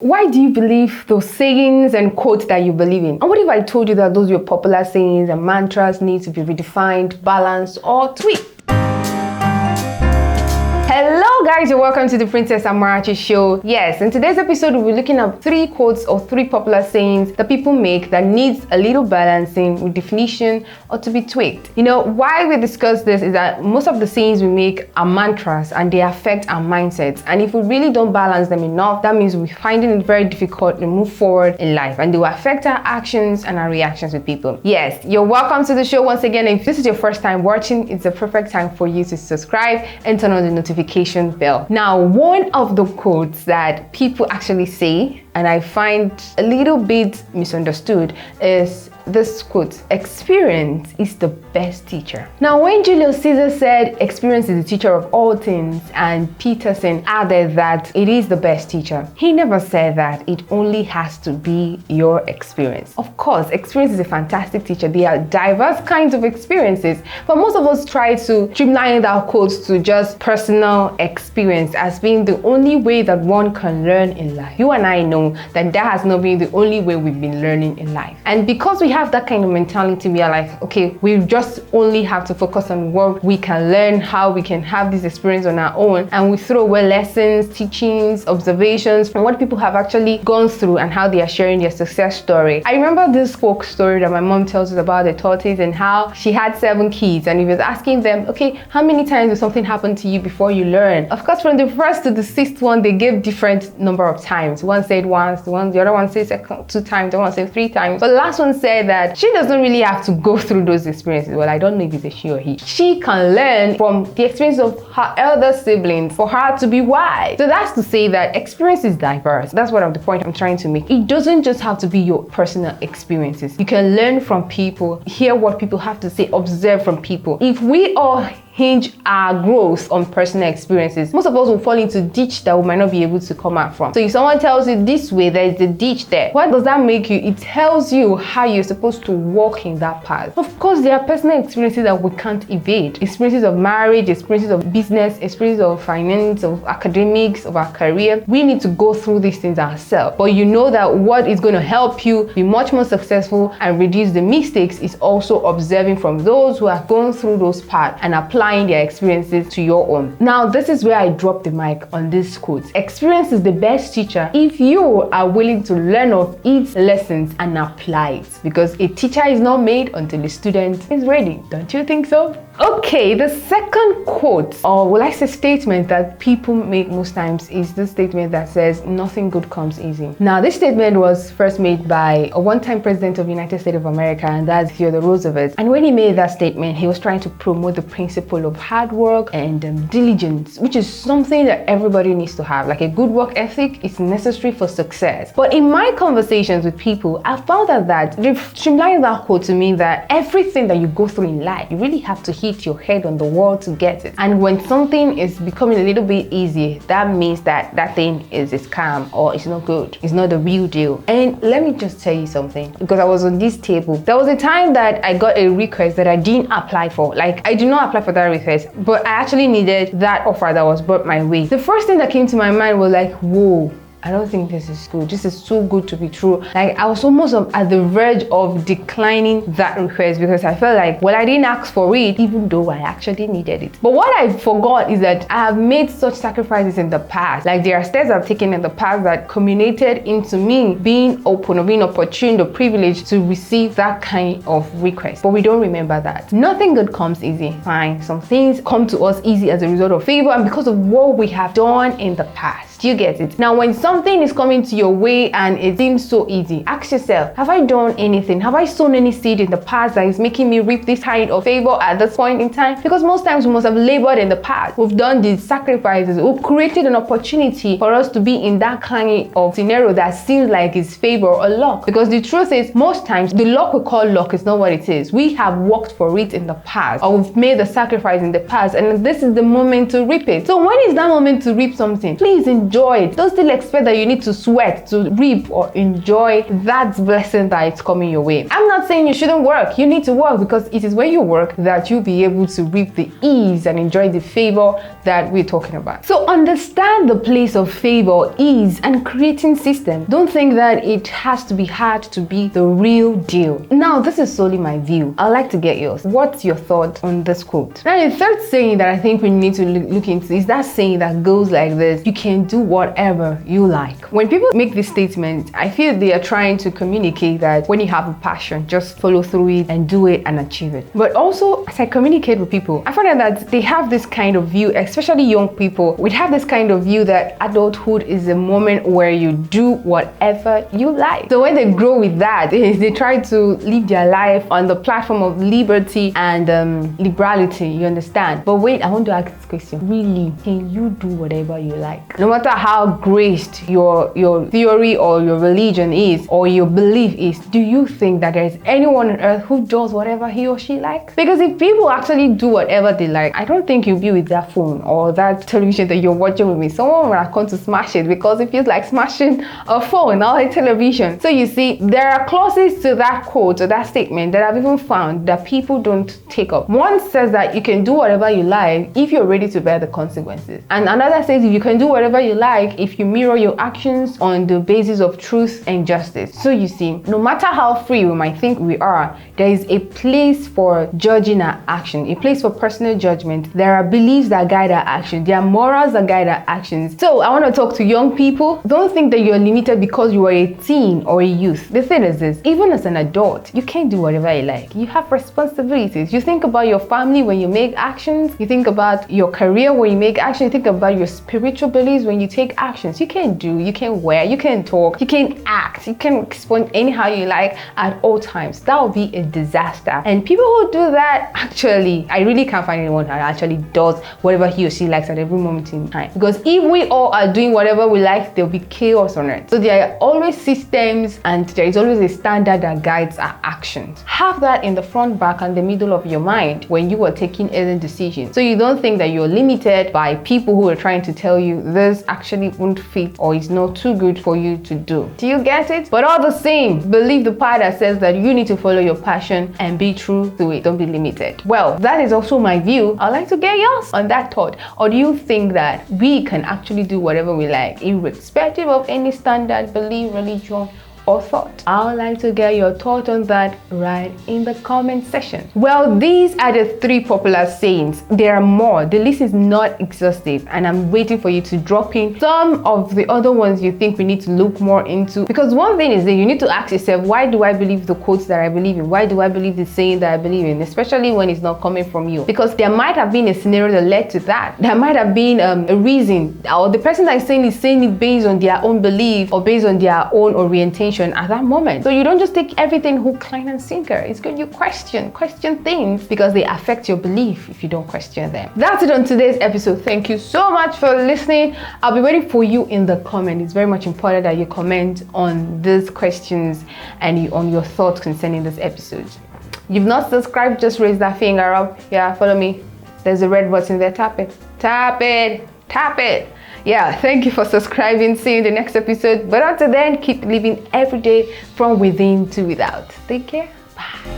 Why do you believe those sayings and quotes that you believe in? And what if I told you that those your popular sayings and mantras need to be redefined, balanced, or tweaked? Hello guys, you're welcome to the Princess Amarachi show. Yes, in today's episode we'll be looking at 3 quotes or 3 popular sayings that people make that needs a little balancing, redefinition, or to be tweaked. You know, why we discuss this is that most of the sayings we make are mantras and they affect our mindsets. And if we really don't balance them enough, that means we're finding it very difficult to move forward in life, and they will affect our actions and our reactions with people. Yes, you're welcome to the show once again. If this is your first time watching, it's the perfect time for you to subscribe and turn on the notification bell. Now, one of the quotes that people actually say, and I find a little bit misunderstood, is this quote: experience is the best teacher. Now, when Julius Caesar said experience is the teacher of all things, and Peterson added that it is the best teacher, he never said that it only has to be your experience. Of course, experience is a fantastic teacher. There are diverse kinds of experiences, but most of us try to streamline our quotes to just personal experience as being the only way that one can learn in life. You and I know that has not been the only way we've been learning in life. And because we have that kind of mentality, we are like, okay, we just only have to focus on what we can learn, how we can have this experience on our own, and we throw away lessons, teachings, observations, and what people have actually gone through and how they are sharing their success story. I remember this folk story that my mom tells us about the tortoise and how she had 7 kids, and he was asking them, okay, how many times did something happen to you before you learn? Of course, from the first to the 6th one, they gave different number of times. One said once, the other one said 2 times, the one said 3 times. But the last one said that she doesn't really have to go through those experiences. Well, I don't know if it's a she or he. She can learn from the experience of her elder siblings for her to be wise. So that's to say that experience is diverse. That's what the point I'm trying to make. It doesn't just have to be your personal experiences. You can learn from people, hear what people have to say, observe from people. If we all hinge our growth on personal experiences, most of us will fall into ditch that we might not be able to come out from. So if someone tells you this way, there is a ditch there, what does that make you? It tells you how you're supposed to walk in that path. Of course, there are personal experiences that we can't evade. Experiences of marriage, experiences of business, experiences of finance, of academics, of our career. We need to go through these things ourselves. But you know that what is going to help you be much more successful and reduce the mistakes is also observing from those who have gone through those paths and applying their experiences to your own. Now, this is where I drop the mic on this quote. Experience is the best teacher if you are willing to learn of its lessons and apply it. Because a teacher is not made until the student is ready. Don't you think so? Okay, the second quote, or will I say statement that people make most times, is the statement that says nothing good comes easy. Now, this statement was first made by a one-time president of the United States of America, and that's Theodore Roosevelt. And when he made that statement, he was trying to promote the principle of hard work and diligence, which is something that everybody needs to have. Like a good work ethic is necessary for success. But in my conversations with people, I found out that they've streamlined that quote to mean that everything that you go through in life, you really have to hit your head on the wall to get it. And when something is becoming a little bit easy, that means that that thing is a scam or it's not good. It's not the real deal. And let me just tell you something, because I was on this table. There was a time that I got a request that I didn't apply for. Like, I did not apply for that request, but I actually needed that offer that was brought my way. The first thing that came to my mind was like, whoa, I don't think this is good. This is too good to be true. Like, I was almost at the verge of declining that request because I felt like, well, I didn't ask for it, even though I actually needed it. But what I forgot is that I have made such sacrifices in the past. Like, there are steps I've taken in the past that culminated into me being open or being opportune or privileged to receive that kind of request. But we don't remember that. Nothing good comes easy. Fine. Some things come to us easy as a result of favor and because of what we have done in the past. Do you get it? Now, when something is coming to your way and it seems so easy, ask yourself, have I done anything? Have I sown any seed in the past that is making me reap this kind of favor at this point in time? Because most times we must have labored in the past. We've done these sacrifices. We've created an opportunity for us to be in that kind of scenario that seems like it's favor or luck. Because the truth is, most times the luck we call luck is not what it is. We have worked for it in the past, or we've made the sacrifice in the past, and this is the moment to reap it. So when is that moment to reap something? Please, in enjoy it. Don't still expect that you need to sweat to reap or enjoy that blessing that is coming your way. I'm not saying you shouldn't work. You need to work, because it is when you work that you'll be able to reap the ease and enjoy the favor that we're talking about. So understand the place of favor, ease, and creating system. Don't think that it has to be hard to be the real deal. Now, this is solely my view. I'd like to get yours. What's your thought on this quote? Now, the third saying that I think we need to look into is that saying that goes like this: you can do whatever you like. When people make this statement, I feel they are trying to communicate that when you have a passion, just follow through it and do it and achieve it. But also, as I communicate with people, I find out that they have this kind of view, especially young people. We have this kind of view that adulthood is a moment where you do whatever you like. So when they grow with that, they try to live their life on the platform of liberty and liberality, you understand? But wait, I want to ask this question. Really, can you do whatever you like? No matter how graced your theory or your religion is or your belief is, do you think that there is anyone on earth who does whatever he or she likes? Because if people actually do whatever they like, I don't think you'll be with that phone or that television that you're watching with me. Someone will have come to smash it, because it feels like smashing a phone or a television. So you see, there are clauses to that quote or that statement that I've even found that people don't take up. One says that you can do whatever you like if you're ready to bear the consequences. And another says you can do whatever you like if you mirror your actions on the basis of truth and justice. So you see, no matter how free we might think we are, there is a place for judging our action, a place for personal judgment. There are beliefs that guide our action. There are morals that guide our actions. So I want to talk to young people. Don't think that you're limited because you are a teen or a youth. The thing is this: even as an adult, you can't do whatever you like. You have responsibilities. You think about your family when you make actions. You think about your career when you make action. You think about your spiritual beliefs when you take actions. You can't do, you can't wear, you can't talk, you can't act, you can't respond anyhow you like at all times. That would be a disaster. And people who do that, actually, I really can't find anyone who actually does whatever he or she likes at every moment in time. Because if we all are doing whatever we like, there'll be chaos on earth. So there are always systems and there is always a standard that guides our actions. Have that in the front, back, and the middle of your mind when you are taking any decisions. So you don't think that you're limited by people who are trying to tell you this actually won't fit or is not too good for you to do. Do you get it? But all the same, believe the part that says that you need to follow your passion and be true to it. Don't be limited. Well, that is also my view. I'd like to get yours on that thought. Or do you think that we can actually do whatever we like, irrespective of any standard, belief, religion, or thought? I would like to get your thought on that right in the comment section. Well, these are the 3 popular sayings. There are more. The list is not exhaustive, and I'm waiting for you to drop in some of the other ones you think we need to look more into. Because one thing is that you need to ask yourself, why do I believe the quotes that I believe in? Why do I believe the saying that I believe in? Especially when it's not coming from you. Because there might have been a scenario that led to that. There might have been a reason, or the person that is saying it based on their own belief or based on their own orientation at that moment. So you don't just take everything hook, line, and sinker. It's good you question things, because they affect your belief if you don't question them. That's it on today's episode. Thank you so much for listening. I'll be waiting for you in the comment. It's very much important that you comment on these questions and on your thoughts concerning this episode. You've not subscribed, just raise that finger up. Yeah, follow me. There's a red button there. Tap it. Tap it. Tap it. Yeah, thank you for subscribing. See you in the next episode. But until then, keep living every day from within to without. Take care. Bye.